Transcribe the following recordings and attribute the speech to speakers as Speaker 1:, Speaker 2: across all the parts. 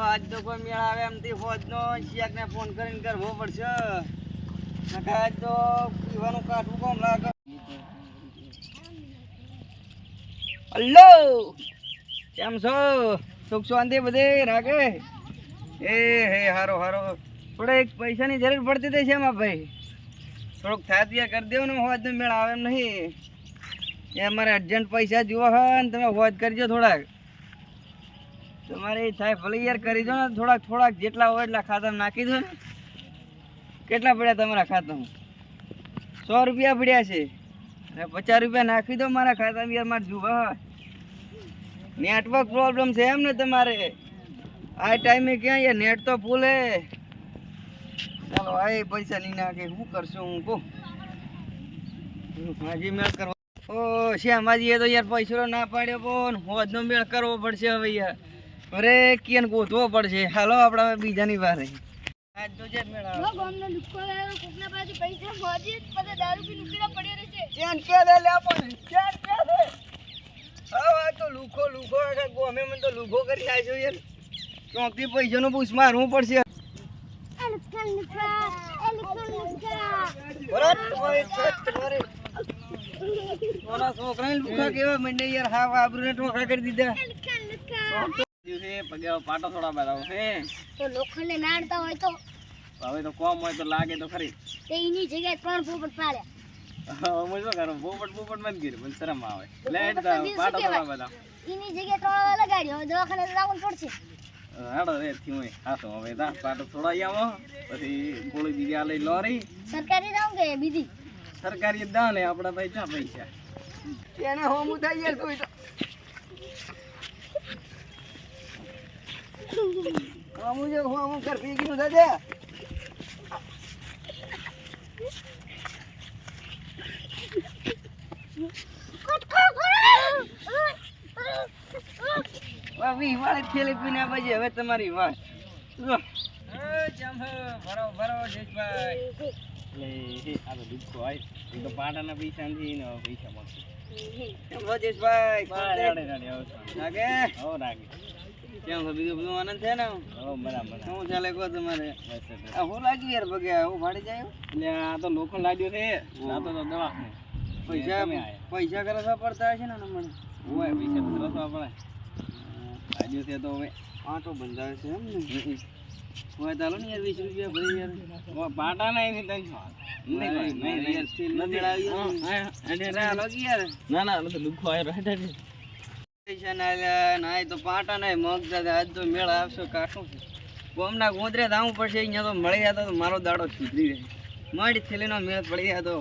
Speaker 1: આજ તો કોઈ મેળ આવે એમથી ફોજનો શિયાકને ફોન કરીને કરવો પડશે. નકર આજ તો પીવાનું કાઢવું કોમ લાગે. હલ્લો, કેમ છો? સુખ શાંતિ બધે રાખે? એ હે હારો હારો. થોડા એક પૈસાની જરૂર પડતી હતી છે એમાં ભાઈ. થોડુંક થાતિયા કરી દેવું ને ફોજનો મેળ આવે એમ નહીં. એ અમારે અર્જન્ટ પૈસા જુઓ હે ને તમે ફોજ કરજો થોડાક. તમારે થાય ભલે યાર કરી દો ને થોડાક જેટલા હોય એટલા ખાતામાં નાખી દો ને. કેટલા પડ્યા તમારા ખાતામાં? 100 રૂપિયા પડ્યા છે. 50 રૂપિયા નાખી દો મારા ખાતામાં યાર. મારે જુઓ નેટવર્ક પ્રોબ્લેમ છે એમ ને તમારે આ ટાઈમે ક્યાં યાર? નેટ તો ફૂલ હે. ચાલો આ પૈસા નહીં નાખે શું કરશું હું કહું? હાજી મેળ કરવા. ઓ શ્યામાજી એ તો યાર પૈસો ના પાડ્યો પણ હોજનો મેળ કરવો પડશે હવે યાર. અરે કેન ગોતવો પડશે. હાલો આપણે બીજાની પાસે આજ તો જે મેળ આવે.
Speaker 2: ગામનો લુખો લાવ્યો કોકના પાસે પૈસા મોજી પછી દારૂ પી લુકડા પડ્યો રહે છે.
Speaker 1: કેન કે દે લે પણ કેન કે દે. હા તો લુખો ગોમે મને તો લુખો કરી આવ્યો યાર. ચોકથી પૈસાનો પૂછ મારવું પડશે. છોકરા લુખા કેવા મંડે યાર. હા આબરૂને ઠોકા કરી દીધા. પાટો થોડા બતાવો હે
Speaker 2: તો લોખંડને નાડતા હોય તો
Speaker 1: હવે તો કોમ હોય તો લાગે તો ખરી.
Speaker 2: તે એની જગ્યાએ 3 પોપટ પાડ્યા.
Speaker 1: હું શું કરું? પોપટ મત ગીર મને શરમ આવે. લે પાટો થોડા બતાવો.
Speaker 2: એની જગ્યાએ 3 લગાડ્યો. દવાખાને જવું પડશે.
Speaker 1: હેડો રે થી હાસો હવે દા પાટો થોડા આવો પછી કોળી બીજી આ લઈ લોરી.
Speaker 2: સરકારી જાવ કે બીજી
Speaker 1: સરકારી દા ને આપડા ભાઈ ચા પૈસા એને હોમું થઈ યાર. તું તો હોમું જો હોમું કર પી ગયું દાદા. વી વાળે થેલી પીને બજે હવે તમારી વાત. ભરો જેશભાઈ. લે આ તો દુખો આય. એ તો પાટાના પૈસા નથી ને પૈસા મળશે. કેમ છો જેશભાઈ? લાગે હો લાગે. કેમ છો? બીજું બધું આનંદ છે ને? હો બરાબર. શું ચાલે કહો તમારે? આ હું લાગ્યું યાર બગે હું ભાડી જાય. એટલે આ તો લોખંડ લાગ્યો છે. આ તો દવા પૈસા કરસવા પડતા હશે ને મને. હોય પૈસા તો કરસવા પડે. લાગ્યો છે તો હવે પાટો બંધાવે છે એમ ને. હોય ચાલો ને યાર 20 રૂપિયા ભરી યાર. પાટા નહીં ના તો દુખો આવ્યો. પૈસા ના તો પાટા નહીં મગ આજ તો મેળ આવશે કાઠું છે. ગોમના ગોદરે ધાવું પડશે. અહીંયા તો મળી જતો તો મારો દાડો સુધરી રહે. મારી થેલીનો મેળ પડી જતો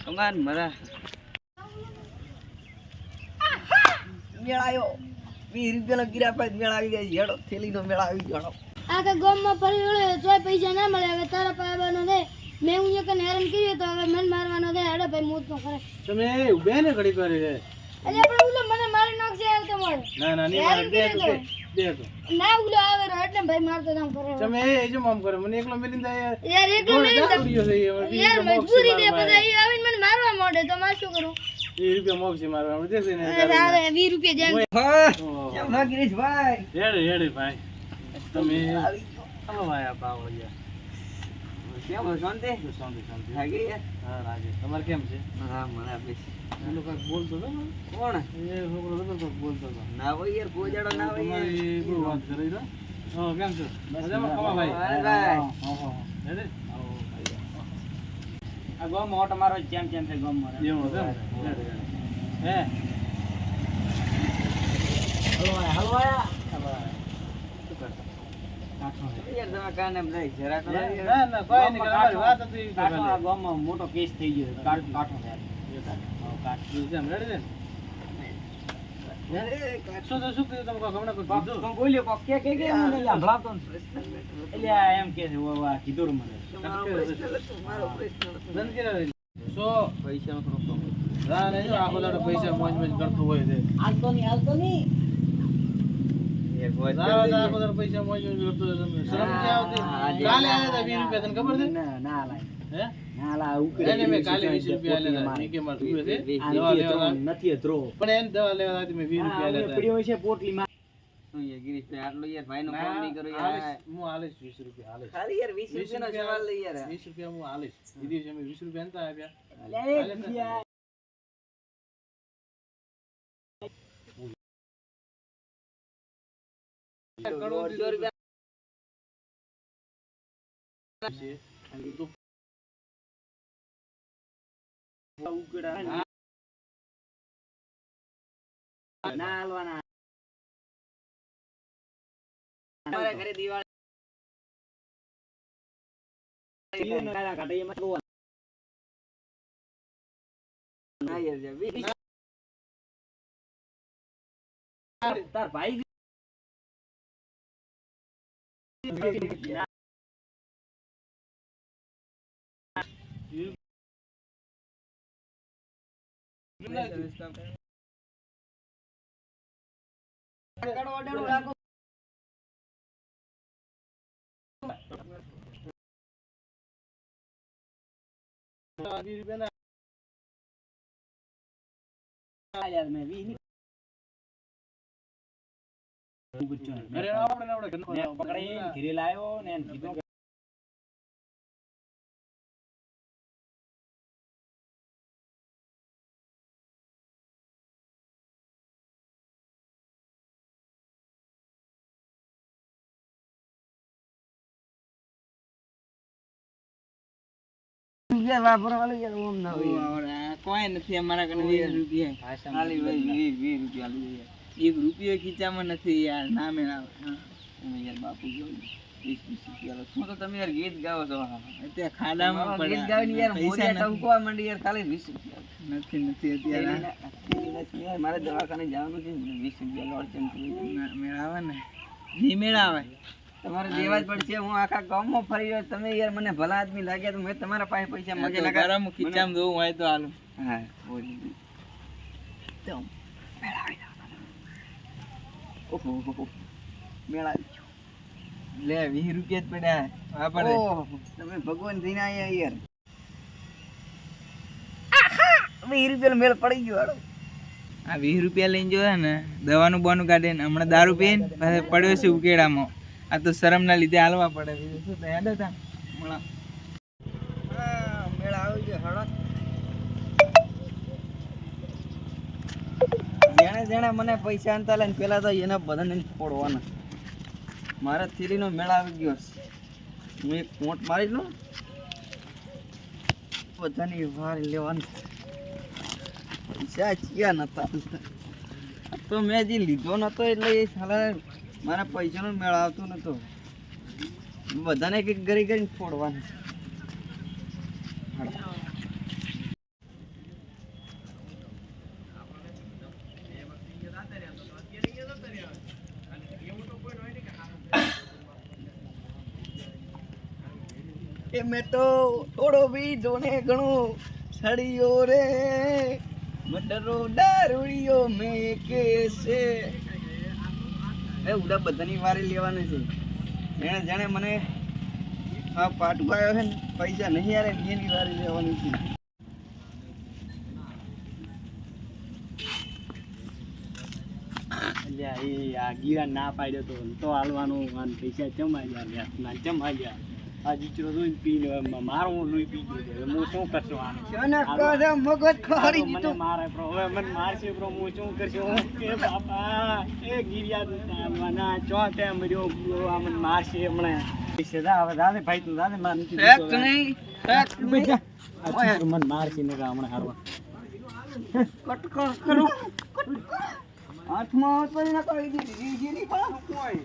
Speaker 1: અમાર મરા મેળ આવ્યો. 20 રૂપિયાનો ગીરા પાસે મેળ આવી જાય. હેડો થેલીનો મેળ આવી ગયો.
Speaker 2: આખા ગામમાં ફરી વળ્યો તોય પૈસા ના મળે. હવે તારા પાવાનો દે. મેં હું એક હેરાન કર્યો તો હવે મન મારવાનો દે. હેડો ભાઈ મોત નો કરે.
Speaker 1: તમે ઉભે ને ઘડી કરે છે.
Speaker 2: અલે આપણે ઉલો મને મારી નાખશે આવતો મળે. ના ની માર દે તો ના ઉલો આવે રો એટલે ભાઈ મારતો જામ કરે. તમે એ જો મમ કરે મને એકલો મેલીને જાય યાર. એકલો મેલીને યાર મજબૂરી દે પછી આવીને મને મારવા માંડે તો માર શું કરું? 20 રૂપિયા મોક્ષી મારવા દે છે ને. અરે 20 રૂપિયા જેમ. હા કેમ ના ગિરીશભાઈ? હેડે ભાઈ. તમે આવો આયા પાવો યાર. કેમ છો? શાંતિ લાગી યાર. હા લાગે. તમારે કેમ છે? હા મને આપી. એ લોકો બોલતો હતો ને. કોણ? એ છોકરો હતો બોલતો હતો. ના હોય યાર ગોજાડો ના હોય. તમારી બહુ વાત કરી દો. હા કેમ છો? મજામાં ખવા ભાઈ. અરે ભાઈ. હા હેડે. આવો ભાઈ. આ ગોમ મોટ મારો જેમ છે ગોમ મારો. એવું છે. હે હલવાયા મોટો કેસ થઈ ગયો. કાઠો બોલ્યો એમ કે કીધું મને પૈસા આખો દાડો પૈસા મોજ મોજ કરતું હોય છે. હાલતો નહીં પૈસા મોજ મોજ કરતો શરમ નહીં આવતી. કાલે આવ્યા હતા 20 રૂપિયા તને ખબર છે? ના લાય હે ના લા ઉકળે મે કાલે 20 રૂપિયા આલ્યા હતા. કે માર ઉભે છે દવા લેવા નથી ધ્રો પણ એને દવા લેવા હતી મેં 20 રૂપિયા આલ્યા હતા. પડ્યો છે પોટલીમાં
Speaker 1: શું યાર ગિરીશભાઈ આટલું યાર ભાઈનો કામ નહીં કરો યાર.
Speaker 3: હું આલીશ 20 રૂપિયા આલીશ.
Speaker 1: ખાલી યાર 20 રૂપિયાનો સવાલ લઈ યાર.
Speaker 3: 20 રૂપિયા હું આલીશ. એ દિવસે અમે 20 રૂપિયા નતા આપ્યા.
Speaker 1: ના હાલવાના. અમારા ઘરે દિવાળી ના યાર જા. તાર ભાઈ ઘરે લાવ્યો ને કીધું કોઈ નથી અમારા કને 20 રૂપિયા ખાલી 20 રૂપિયા લઈ 1 રૂપિયો ખીચામાં નથી યાર ના મેળાવે યાર બાપુ જોઈ 20 રૂપિયા શું તો તમે યાર ગીત ગાવો છો અત્યારે ખાડામાં ગીત ગાવીને યાર પૈસા ટંકવા માંડી યાર ખાલી 20 રૂપિયા નથી અત્યારે મારે દવાખાને જવાનું છે 20 રૂપિયા લોડ મેળાવે ને નહીં મેળાવે તમારે દેવા જ પડશે. હું આખા ગામમાં ફરી રહ્યો તમે યાર મને ભલા આદમી લાગ્યા તો મેં તમારા પાસે પૈસા મગે લગા ગરમ ખીચામાં જોવું હોય તો હાલું. હા બોલી તો મેળાવી ઓહો મેળાવી લે 20 રૂપિયા જ પડ્યા આપણે. તમે ભગવાન થઈને આયા યાર 20 રૂપિયા મેળ પડી ગયો હાલો. આ 20 રૂપિયા લઈને જોયા ને દવાનું બોનું કાઢે ને હમણાં દારૂ પીને પાછા પડ્યો છે ઉકેડામાં. આ તો શરમ ના લીધે હાલવા પડે. શું તો હેડ હતા મેળા આવી ગયો હળક. જેણે જેણે મને પૈસા આનતા લઈને પેલા તો એના બધાને ફોડવાના. મારા થેલીનો મેળા આવી ગયો. હું એક પોટ મારી લઉં બધાની વાર લેવાની. પૈસા ચિયા નતા તો મેં જે લીધો નતો એટલે એ સાલા મારા પૈસાનો મેળ આવતો નતો. બધાને કંઈક ગરી કરીને ફોડવાનું. એ મેં તો થોડો બી જોને ઘણું છડિયો રે મટરો દારૂડિયો મેં કેસે. એ ઉડા બધાની વારી લેવાની છે. જેણે જેણે મને આ પાટું આવ્યો છે ને પૈસા નહીં આવે એની વારી લેવાની છે. આ ગીરા ના પાડ્યો તો હાલવાનું પૈસા ચમાઈ ગયા. આ જીચરો જોઈને પીને મારું લોહી પી ગયો. હું શું કરશો મગજ ખરી મને મારે હવે મને મારશે બ્રો. હું શું કરશું કે બાપા એ ગિરિયા ચો ત્યાં મર્યો આ મને મારશે હમણાં. હવે દાદે ભાઈ તું દાદે માર મને મારશે ને હમણાં હારવા કટકર કરું હાથમાં પડી ના કરી દીધી ગીરી પાછું કોઈ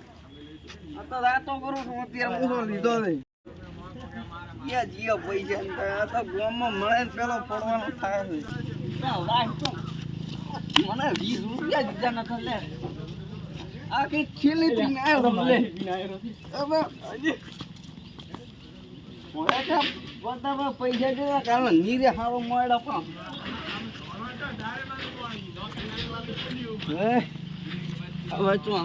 Speaker 1: આ તો રાતો કરું છું અત્યારે મૂસો લીધો નહીં. ક્યાં જીઓ પૈસા આ તો ગામમાં મળે ને પેલો પડવાનો થાય છે. મને 20 રૂપિયા દીધા નથી લે. આ કઈ છેલ્લી પીને આવ્યો લે. બધા પૈસા દેવા કારણ નીરે હારો મળ્યા પણ હવે શું